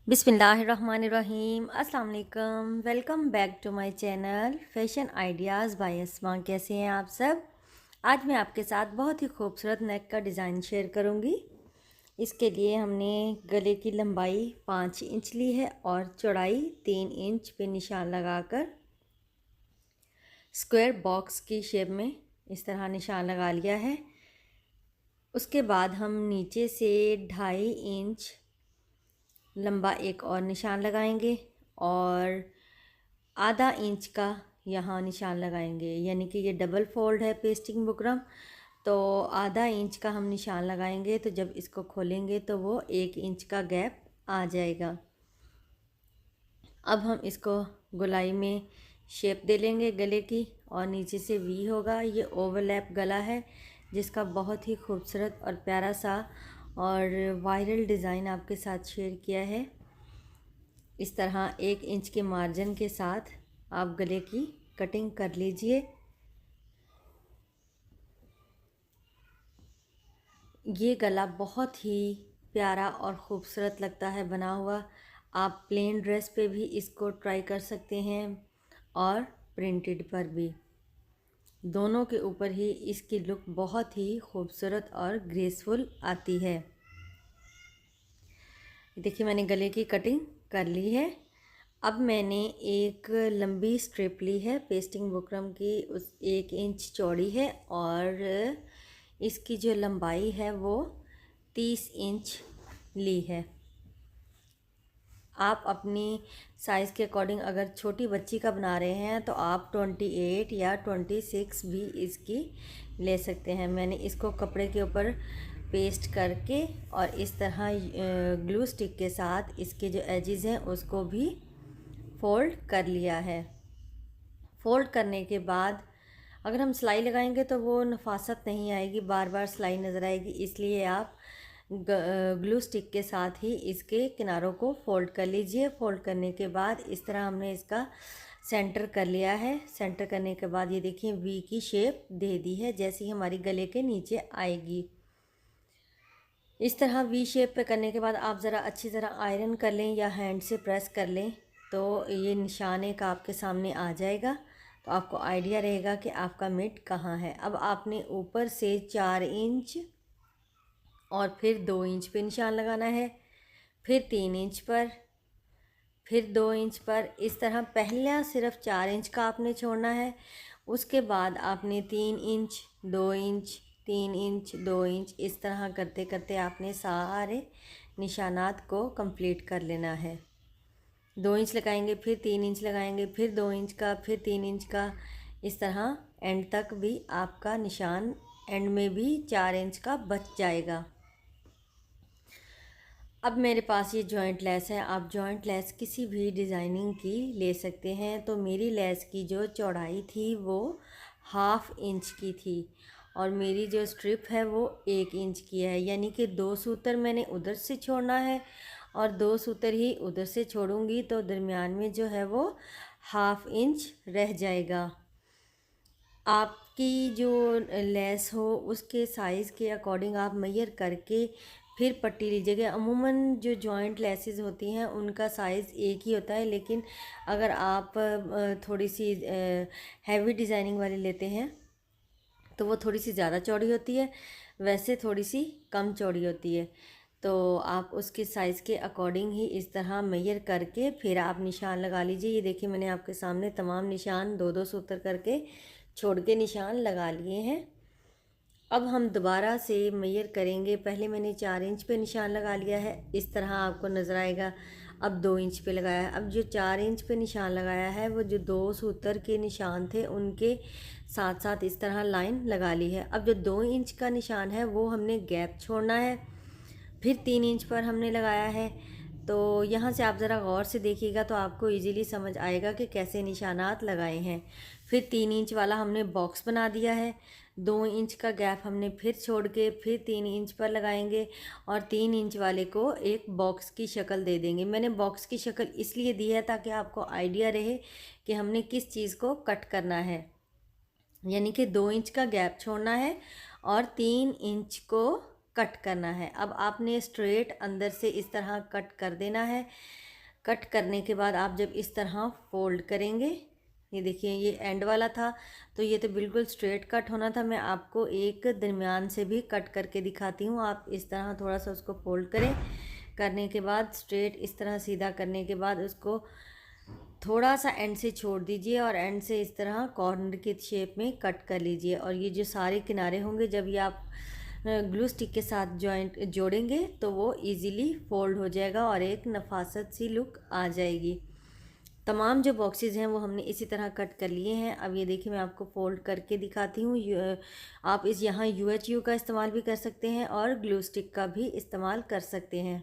बिस्मिल्लाहिर्रहमानिर्रहीम। अस्सलाम वालेकुम। Welcome back to my channel fashion ideas by Asma. कैसे हैं आप सब? आज मैं आपके साथ बहुत ही खूबसूरत नेक का डिज़ाइन शेयर करूंगी। इसके लिए हमने गले की लंबाई 5 इंच ली है और चौड़ाई 3 इंच पे निशान लगाकर स्क्वायर बॉक्स की शेप में इस तरह निशान लगा लिया है। उसके बाद हम नीचे से 2.5 इंच लंबा एक और निशान लगाएंगे और आधा इंच का यहाँ निशान लगाएंगे, यानी कि ये डबल फोल्ड है पेस्टिंग बुकरम, तो आधा इंच का हम निशान लगाएंगे। तो जब इसको खोलेंगे तो वो 1 इंच का गैप आ जाएगा। अब हम इसको गोलाई में शेप दे लेंगे गले की, और नीचे से वी होगा। ये ओवरलैप गला है जिसका बहुत ही खूबसूरत और प्यारा सा और वायरल डिज़ाइन आपके साथ शेयर किया है। इस तरह 1 इंच के मार्जिन के साथ आप गले की कटिंग कर लीजिए। ये गला बहुत ही प्यारा और ख़ूबसूरत लगता है बना हुआ। आप प्लेन ड्रेस पे भी इसको ट्राई कर सकते हैं और प्रिंटेड पर भी, दोनों के ऊपर ही इसकी लुक बहुत ही खूबसूरत और ग्रेसफुल आती है। देखिए मैंने गले की कटिंग कर ली है। अब मैंने एक लंबी स्ट्रिप ली है पेस्टिंग बुकरम की, उस 1 इंच चौड़ी है और इसकी जो लंबाई है वो 30 इंच ली है। आप अपनी साइज़ के अकॉर्डिंग अगर छोटी बच्ची का बना रहे हैं तो आप 28 या 26 भी इसकी ले सकते हैं। मैंने इसको कपड़े के ऊपर पेस्ट करके और इस तरह ग्लू स्टिक के साथ इसके जो एजेस हैं उसको भी फोल्ड कर लिया है। फोल्ड करने के बाद अगर हम सिलाई लगाएंगे तो वो नफासत नहीं आएगी, बार बार सिलाई नज़र आएगी, इसलिए आप ग्लू स्टिक के साथ ही इसके किनारों को फोल्ड कर लीजिए। फोल्ड करने के बाद इस तरह हमने इसका सेंटर कर लिया है। सेंटर करने के बाद ये देखिए वी की शेप दे दी है, जैसी हमारी गले के नीचे आएगी। इस तरह वी शेप पे करने के बाद आप ज़रा अच्छी तरह आयरन कर लें या हैंड से प्रेस कर लें तो ये निशान एक आपके सामने आ जाएगा, तो आपको आइडिया रहेगा कि आपका मिड कहाँ है। अब आपने ऊपर से 4 इंच और फिर 2 इंच पे निशान लगाना है, फिर 3 इंच पर, फिर 2 इंच पर। इस तरह पहला सिर्फ 4 इंच का आपने छोड़ना है। उसके बाद आपने 3 इंच, 2 इंच, 3 इंच, 2 इंच, इस तरह करते करते आपने सारे निशानात को कंप्लीट कर लेना है। 2 इंच लगाएंगे, फिर 3 इंच लगाएंगे, फिर 2 इंच का, फिर 3 इंच का, इस तरह एंड तक भी आपका निशान एंड में भी 4 इंच का बच जाएगा। अब मेरे पास ये जॉइंट लेस है, आप जॉइंट लेस किसी भी डिज़ाइनिंग की ले सकते हैं। तो मेरी लेस की जो चौड़ाई थी वो 1/2 इंच की थी और मेरी जो स्ट्रिप है वो 1 इंच की है, यानी कि 2 सूतर मैंने उधर से छोड़ना है और 2 सूतर ही उधर से छोड़ूंगी, तो दरमियान में जो है वो 1/2 इंच रह जाएगा। आपकी जो लेस हो उसके साइज़ के अकॉर्डिंग आप मेजर करके फिर पट्टी लीजिएगा। अमूमन जो जॉइंट लेसेस होती हैं उनका साइज़ एक ही होता है, लेकिन अगर आप थोड़ी सी हैवी डिज़ाइनिंग वाली लेते हैं तो वो थोड़ी सी ज़्यादा चौड़ी होती है, वैसे थोड़ी सी कम चौड़ी होती है। तो आप उसके साइज़ के अकॉर्डिंग ही इस तरह मेजर करके फिर आप निशान लगा लीजिए। ये देखिए मैंने आपके सामने तमाम निशान 2-2 सूत्र करके छोड़ के निशान लगा लिए हैं। अब हम दोबारा से मेजर करेंगे। पहले मैंने 4 इंच पे निशान लगा लिया है, इस तरह आपको नज़र आएगा। अब 2 इंच पे लगाया है। अब जो 4 इंच पे निशान लगाया है वो जो 2 सूत्र के निशान थे उनके साथ साथ इस तरह लाइन लगा ली है। अब जो 2 इंच का निशान है वो हमने गैप छोड़ना है, फिर 3 इंच पर हमने लगाया है। तो यहाँ से आप ज़रा गौर से देखिएगा तो आपको इजीली समझ आएगा कि कैसे निशानात लगाए हैं। फिर 3 इंच वाला हमने बॉक्स बना दिया है। 2 इंच का गैप हमने फिर छोड़ के फिर 3 इंच पर लगाएंगे और 3 इंच वाले को एक बॉक्स की शक्ल दे देंगे। मैंने बॉक्स की शक्ल इसलिए दी है ताकि आपको आइडिया रहे कि हमने किस चीज़ को कट करना है, यानी कि 2 इंच का गैप छोड़ना है और 3 इंच को कट करना है। अब आपने स्ट्रेट अंदर से इस तरह कट कर देना है। कट करने के बाद आप जब इस तरह फोल्ड करेंगे, ये देखिए ये एंड वाला था तो ये तो बिल्कुल स्ट्रेट कट होना था। मैं आपको एक दरमियान से भी कट करके दिखाती हूँ। आप इस तरह थोड़ा सा उसको फोल्ड करें, करने के बाद स्ट्रेट इस तरह सीधा करने के बाद उसको थोड़ा सा एंड से छोड़ दीजिए और एंड से इस तरह कॉर्नर की शेप में कट कर लीजिए। और ये जो सारे किनारे होंगे जब ये आप ग्लू स्टिक के साथ जॉइंट जोड़ेंगे तो वो इजीली फोल्ड हो जाएगा और एक नफासत सी लुक आ जाएगी। तमाम जो बॉक्सेस हैं वो हमने इसी तरह कट कर लिए हैं। अब ये देखिए मैं आपको फोल्ड करके दिखाती हूँ। आप इस यहाँ UHU का इस्तेमाल भी कर सकते हैं और ग्लू स्टिक का भी इस्तेमाल कर सकते हैं।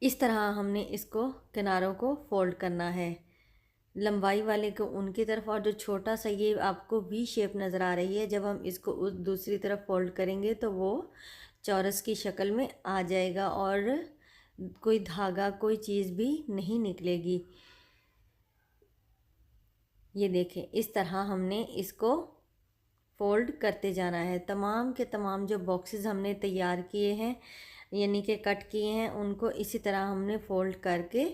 इस तरह हमने इसको किनारों को फोल्ड करना है, लंबाई वाले को उनकी तरफ, और जो छोटा सा ये आपको वी शेप नज़र आ रही है जब हम इसको उस दूसरी तरफ फोल्ड करेंगे तो वो चौरस की शक्ल में आ जाएगा और कोई धागा कोई चीज़ भी नहीं निकलेगी। ये देखें इस तरह हमने इसको फोल्ड करते जाना है। तमाम के तमाम जो बॉक्सेस हमने तैयार किए हैं यानी कि कट किए हैं उनको इसी तरह हमने फोल्ड करके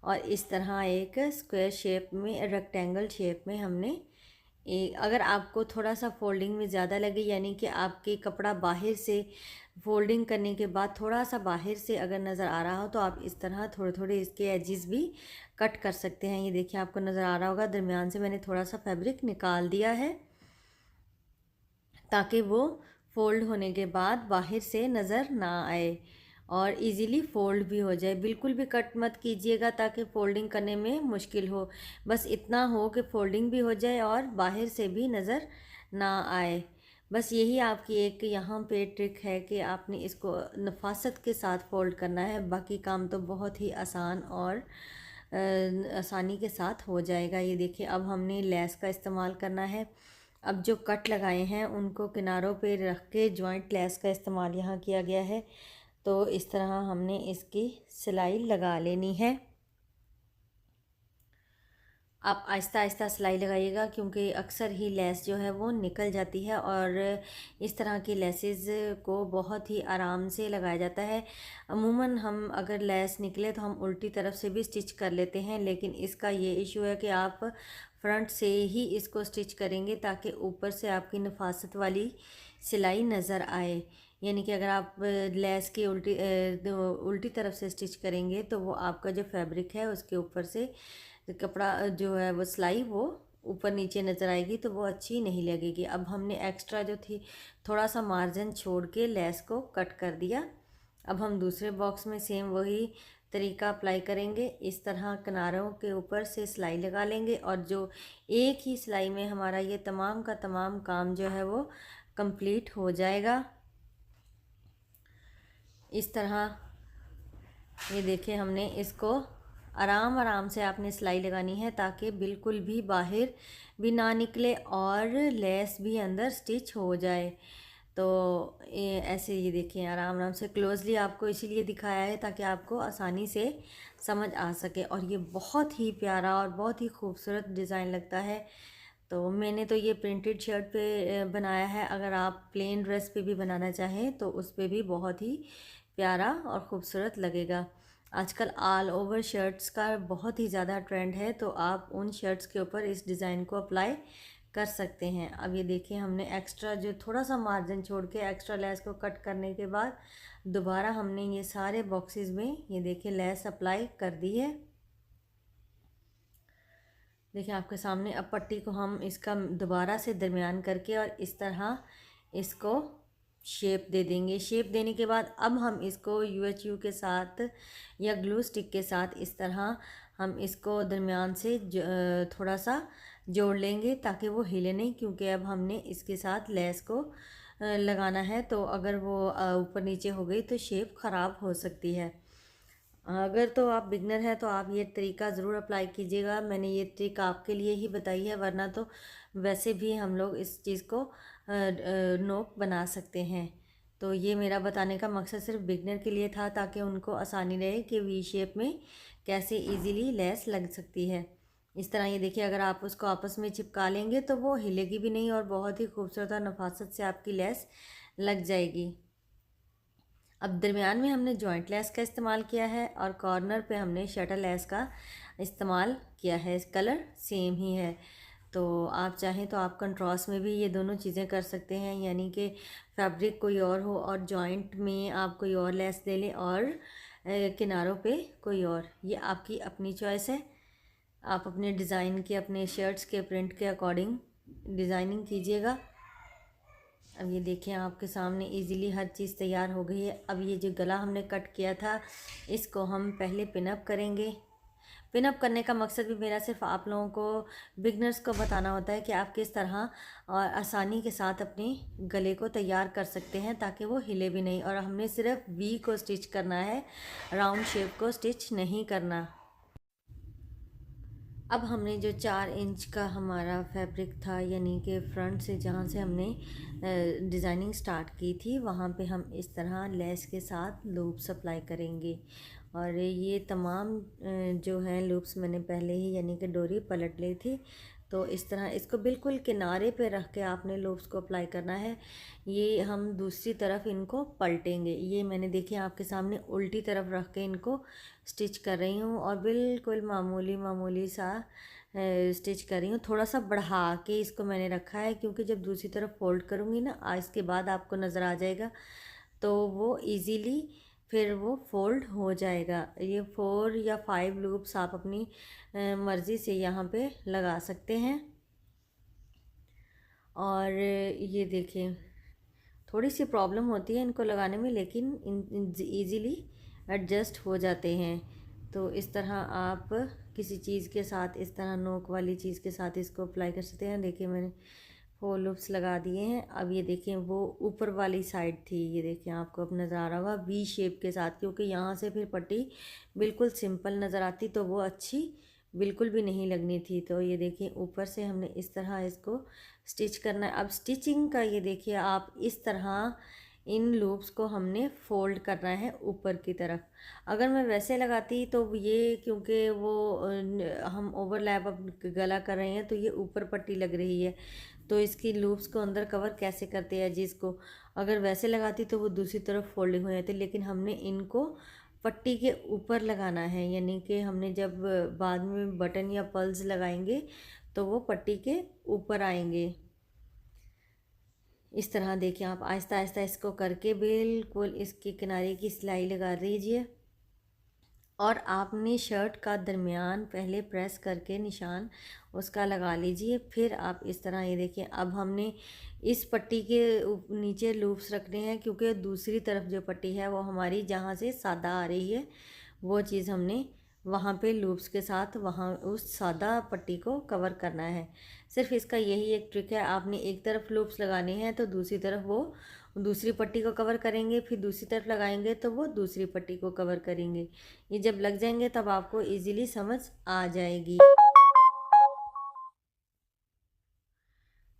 और इस तरह एक स्क्वायर शेप में, रेक्टेंगल शेप में हमने अगर आपको थोड़ा सा फोल्डिंग में ज़्यादा लगे यानी कि आपके कपड़ा बाहर से फोल्डिंग करने के बाद थोड़ा सा बाहर से अगर नज़र आ रहा हो तो आप इस तरह थोड़े थोड़े इसके एजेस भी कट कर सकते हैं। ये देखिए आपको नज़र आ रहा होगा दरमियान से मैंने थोड़ा सा फैब्रिक निकाल दिया है ताकि वो फोल्ड होने के बाद बाहर से नज़र ना आए और इजीली फोल्ड भी हो जाए। बिल्कुल भी कट मत कीजिएगा ताकि फ़ोल्डिंग करने में मुश्किल हो, बस इतना हो कि फ़ोल्डिंग भी हो जाए और बाहर से भी नज़र ना आए। बस यही आपकी एक यहाँ पे ट्रिक है कि आपने इसको नफासत के साथ फ़ोल्ड करना है। बाकी काम तो बहुत ही आसान और आसानी के साथ हो जाएगा। ये देखिए अब हमने लेस का इस्तेमाल करना है। अब जो कट लगाए हैं उनको किनारों पे रख के जॉइंट लेस का इस्तेमाल यहाँ किया गया है। तो इस तरह हमने इसकी सिलाई लगा लेनी है। आप आहिस्ता आहिस्ता सिलाई लगाइएगा क्योंकि अक्सर ही लेस जो है वो निकल जाती है और इस तरह की लेसेस को बहुत ही आराम से लगाया जाता है। अमूमन हम अगर लेस निकले तो हम उल्टी तरफ से भी स्टिच कर लेते हैं, लेकिन इसका ये इशू है कि आप फ्रंट से ही इसको स्टिच करेंगे ताकि ऊपर से आपकी नफासत वाली सिलाई नज़र आए। यानी कि अगर आप लेस की उल्टी तरफ से स्टिच करेंगे तो वो आपका जो फैब्रिक है उसके ऊपर से कपड़ा जो है वो सिलाई वो ऊपर नीचे नज़र आएगी तो वो अच्छी नहीं लगेगी। अब हमने एक्स्ट्रा जो थी थोड़ा सा मार्जिन छोड़ के लेस को कट कर दिया। अब हम दूसरे बॉक्स में सेम वही तरीका अप्लाई करेंगे। इस तरह किनारों के ऊपर से सिलाई लगा लेंगे और जो एक ही सिलाई में हमारा ये तमाम का तमाम काम जो है वो कंप्लीट हो जाएगा। इस तरह ये देखिए हमने इसको आराम आराम से आपने सिलाई लगानी है ताकि बिल्कुल भी बाहर भी ना निकले और लेस भी अंदर स्टिच हो जाए। तो ऐसे ये देखिए आराम आराम से क्लोजली आपको इसीलिए दिखाया है ताकि आपको आसानी से समझ आ सके। और ये बहुत ही प्यारा और बहुत ही खूबसूरत डिज़ाइन लगता है। तो मैंने तो ये प्रिंटेड शर्ट पे बनाया है, अगर आप प्लेन ड्रेस पे भी बनाना चाहें तो उस पे भी बहुत ही प्यारा और ख़ूबसूरत लगेगा। आजकल ऑल ओवर शर्ट्स का बहुत ही ज़्यादा ट्रेंड है तो आप उन शर्ट्स के ऊपर इस डिज़ाइन को अप्लाई कर सकते हैं। अब ये देखिए हमने एक्स्ट्रा जो थोड़ा सा मार्जिन छोड़ के एक्स्ट्रा लेस को कट करने के बाद दोबारा हमने ये सारे बॉक्सेस में ये देखिए लेस अप्लाई कर दी है। देखिए आपके सामने अब पट्टी को हम इसका दोबारा से दरमियान करके और इस तरह इसको शेप दे देंगे। शेप देने के बाद अब हम इसको UHU के साथ या ग्लू स्टिक के साथ इस तरह हम इसको दरमियान से थोड़ा सा जोड़ लेंगे ताकि वो हिले नहीं, क्योंकि अब हमने इसके साथ लेस को लगाना है तो अगर वो ऊपर नीचे हो गई तो शेप ख़राब हो सकती है। अगर तो आप बिगनर हैं तो आप ये तरीका ज़रूर अप्लाई कीजिएगा। मैंने ये ट्रिक आपके लिए ही बताई है, वरना तो वैसे भी हम लोग इस चीज़ को नोक बना सकते हैं। तो ये मेरा बताने का मकसद सिर्फ बिगनर के लिए था ताकि उनको आसानी रहे कि वी शेप में कैसे इजीली लेस लग सकती है। इस तरह ये देखिए अगर आप उसको आपस में चिपका लेंगे तो वो हिलेगी भी नहीं और बहुत ही खूबसूरत और नफासत से आपकी लेस लग जाएगी। अब दरमियान में हमने जॉइंट लेस का इस्तेमाल किया है और कॉर्नर पे हमने शटल लेस का इस्तेमाल किया है। कलर सेम ही है, तो आप चाहें तो आप कंट्रास्ट में भी ये दोनों चीज़ें कर सकते हैं, यानी कि फैब्रिक कोई और हो और जॉइंट में आप कोई और लेस ले लें और किनारों पे कोई और। ये आपकी अपनी चॉइस है, आप अपने डिज़ाइन के, अपने शर्ट्स के प्रिंट के अकॉर्डिंग डिज़ाइनिंग कीजिएगा। अब ये देखें आपके सामने इजीली हर चीज़ तैयार हो गई है। अब ये जो गला हमने कट किया था इसको हम पहले पिनअप करेंगे। पिनअप करने का मकसद भी मेरा सिर्फ आप लोगों को, बिगनर्स को बताना होता है कि आप किस तरह और आसानी के साथ अपने गले को तैयार कर सकते हैं ताकि वो हिले भी नहीं। और हमने सिर्फ वी को स्टिच करना है, राउंड शेप को स्टिच नहीं करना। अब हमने जो 4 इंच का हमारा फैब्रिक था, यानी कि फ्रंट से जहाँ से हमने डिज़ाइनिंग स्टार्ट की थी वहाँ पे हम इस तरह लेस के साथ लूप्स अप्लाई करेंगे। और ये तमाम जो हैं लूप्स मैंने पहले ही यानी कि डोरी पलट ली थी, तो इस तरह इसको बिल्कुल किनारे पे रख के आपने लूप्स को अप्लाई करना है। ये हम दूसरी तरफ इनको पलटेंगे। ये मैंने देखिए आपके सामने उल्टी तरफ रख के इनको स्टिच कर रही हूँ और बिल्कुल मामूली मामूली सा स्टिच कर रही हूँ। थोड़ा सा बढ़ा के इसको मैंने रखा है क्योंकि जब दूसरी तरफ फोल्ड करूँगी ना, इसके बाद आपको नज़र आ जाएगा तो वो इजीली फिर वो फोल्ड हो जाएगा। ये 4 या 5 लूप्स आप अपनी मर्ज़ी से यहाँ पे लगा सकते हैं। और ये देखें थोड़ी सी प्रॉब्लम होती है इनको लगाने में, लेकिन ईज़िली एडजस्ट हो जाते हैं। तो इस तरह आप किसी चीज़ के साथ, इस तरह नोक वाली चीज़ के साथ इसको अप्लाई कर सकते हैं। देखिए मैंने 4 लूप्स लगा दिए हैं। अब ये देखें वो ऊपर वाली साइड थी, ये देखें आपको अब नज़र आ रहा होगा वी शेप के साथ, क्योंकि यहाँ से फिर पट्टी बिल्कुल सिंपल नज़र आती तो वो अच्छी बिल्कुल भी नहीं लगनी थी। तो ये देखिए ऊपर से हमने इस तरह इसको स्टिच करना है। अब स्टिचिंग का ये देखिए आप इस तरह इन लूप्स को हमने फोल्ड करना है ऊपर की तरफ। अगर मैं वैसे लगाती तो ये, क्योंकि वो हम ओवरलैप अब गला कर रहे हैं तो ये ऊपर पट्टी लग रही है, तो इसकी लूप्स को अंदर कवर कैसे करते हैं जिसको, अगर वैसे लगाती तो वो दूसरी तरफ फोल्डिंग हो जाती। लेकिन हमने इनको पट्टी के ऊपर लगाना है, यानी कि हमने जब बाद में बटन या पल्स लगाएंगे तो वो पट्टी के ऊपर आएंगे। इस तरह देखिए आप आहिस्ता आहिस्ता इसको करके बिल्कुल इसके किनारे की सिलाई लगा दीजिए और आपने शर्ट का दरमियान पहले प्रेस करके निशान उसका लगा लीजिए। फिर आप इस तरह ये देखिए अब हमने इस पट्टी के नीचे लूप्स रखने हैं, क्योंकि दूसरी तरफ जो पट्टी है वो हमारी जहाँ से सादा आ रही है वो चीज़ हमने वहाँ पे लूप्स के साथ वहाँ उस सादा पट्टी को कवर करना है। सिर्फ इसका यही एक ट्रिक है, आपने एक तरफ लूप्स लगाने हैं तो दूसरी तरफ वो दूसरी पट्टी को कवर करेंगे, फिर दूसरी तरफ लगाएंगे तो वो दूसरी पट्टी को कवर करेंगे। ये जब लग जाएंगे तब आपको इजीली समझ आ जाएगी।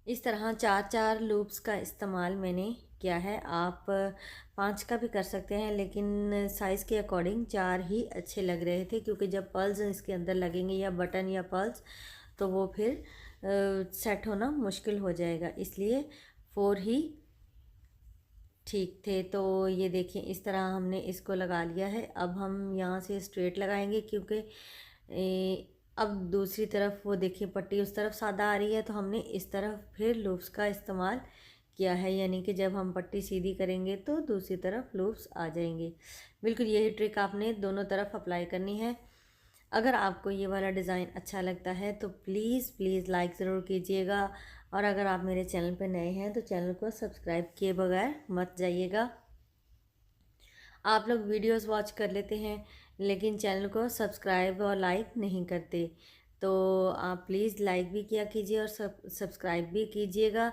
इस तरह 4-4 लूप्स का इस्तेमाल मैंने किया है। आप 5 का भी कर सकते हैं, लेकिन साइज़ के अकॉर्डिंग 4 ही अच्छे लग रहे थे, क्योंकि जब पर्ल्स इसके अंदर लगेंगे या बटन या पर्ल्स तो वो फिर सेट होना मुश्किल हो जाएगा, इसलिए 4 ही ठीक थे। तो ये देखिए इस तरह हमने इसको लगा लिया है। अब हम यहाँ से स्ट्रेट लगाएंगे, क्योंकि अब दूसरी तरफ वो देखिए पट्टी उस तरफ सादा आ रही है तो हमने इस तरफ फिर लूप्स का इस्तेमाल किया है, यानी कि जब हम पट्टी सीधी करेंगे तो दूसरी तरफ लूप्स आ जाएंगे। बिल्कुल यही ट्रिक आपने दोनों तरफ अप्लाई करनी है। अगर आपको ये वाला डिज़ाइन अच्छा लगता है तो प्लीज़ प्लीज़ लाइक ज़रूर कीजिएगा, और अगर आप मेरे चैनल पर नए हैं तो चैनल को सब्सक्राइब किए बगैर मत जाइएगा। आप लोग वीडियोस वॉच कर लेते हैं लेकिन चैनल को सब्सक्राइब और लाइक नहीं करते, तो आप प्लीज़ लाइक भी किया कीजिए और सब्सक्राइब भी कीजिएगा।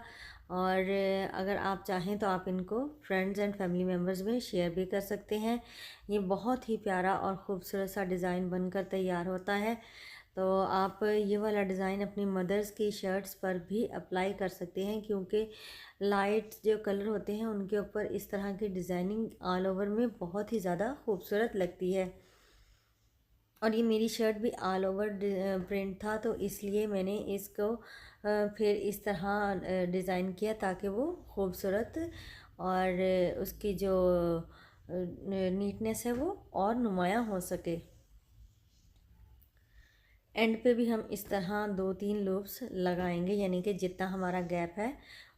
और अगर आप चाहें तो आप इनको फ्रेंड्स एंड फैमिली मेम्बर्स में शेयर भी कर सकते हैं। ये बहुत ही प्यारा और ख़ूबसूरत सा डिज़ाइन बनकर तैयार होता है। तो आप ये वाला डिज़ाइन अपनी मदर्स की शर्ट्स पर भी अप्लाई कर सकते हैं, क्योंकि लाइट जो कलर होते हैं उनके ऊपर इस तरह की डिज़ाइनिंग ऑल ओवर में बहुत ही ज़्यादा खूबसूरत लगती है। और ये मेरी शर्ट भी ऑल ओवर प्रिंट था, तो इसलिए मैंने इसको फिर इस तरह डिज़ाइन किया ताकि वो खूबसूरत और उसकी जो नीटनेस है वो और नुमायाँ हो सके। एंड पे भी हम इस तरह 2-3 लूप्स लगाएंगे, यानी कि जितना हमारा गैप है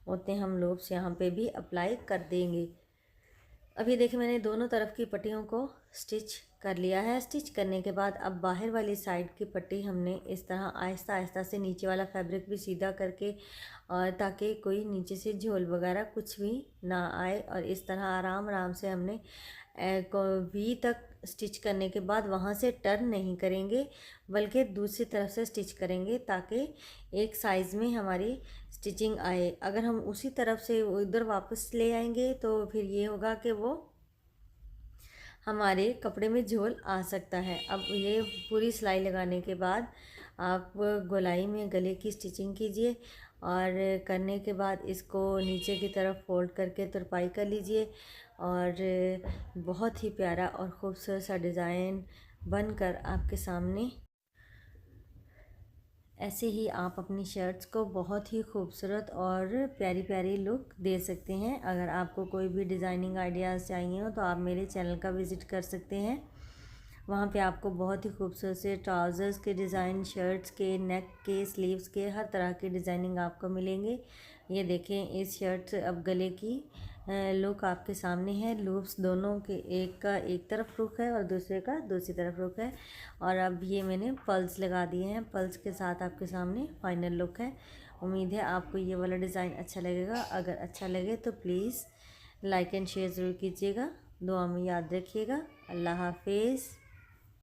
उतने हम लूप्स यहाँ पे भी अप्लाई कर देंगे। अभी देखिए मैंने दोनों तरफ की पट्टियों को स्टिच कर लिया है। स्टिच करने के बाद अब बाहर वाली साइड की पट्टी हमने इस तरह आहिस्ता आहिस्ता से नीचे वाला फैब्रिक भी सीधा करके, और ताकि कोई नीचे से झोल वगैरह कुछ भी ना आए, और इस तरह आराम आराम से हमने वी तक स्टिच करने के बाद वहाँ से टर्न नहीं करेंगे बल्कि दूसरी तरफ से स्टिच करेंगे, ताकि एक साइज़ में हमारी स्टिचिंग आए। अगर हम उसी तरफ से उधर वापस ले आएंगे तो फिर ये होगा कि वो हमारे कपड़े में झोल आ सकता है। अब ये पूरी सिलाई लगाने के बाद आप गोलाई में गले की स्टिचिंग कीजिए, और करने के बाद इसको नीचे की तरफ फोल्ड करके तुरपाई कर लीजिए, और बहुत ही प्यारा और ख़ूबसूरत सा डिज़ाइन बनकर आपके सामने। ऐसे ही आप अपनी शर्ट्स को बहुत ही खूबसूरत और प्यारी प्यारी लुक दे सकते हैं। अगर आपको कोई भी डिज़ाइनिंग आइडियाज़ चाहिए हो तो आप मेरे चैनल का विज़िट कर सकते हैं। वहाँ पे आपको बहुत ही खूबसूरत से ट्राउज़र्स के डिज़ाइन, शर्ट्स के नेक के, स्लीव्स के, हर तरह के डिज़ाइनिंग आपको मिलेंगे। ये देखें, इस शर्ट अब गले की लुक आपके सामने है। लूप्स दोनों के, एक का एक तरफ रुख है और दूसरे का दूसरी तरफ रुख है, और अब ये मैंने पल्स लगा दिए हैं। पल्स के साथ आपके सामने फाइनल लुक है। उम्मीद है आपको ये वाला डिज़ाइन अच्छा लगेगा। अगर अच्छा लगे तो प्लीज़ लाइक एंड शेयर ज़रूर कीजिएगा। दुआ में याद रखिएगा। अल्लाह हाफिज़।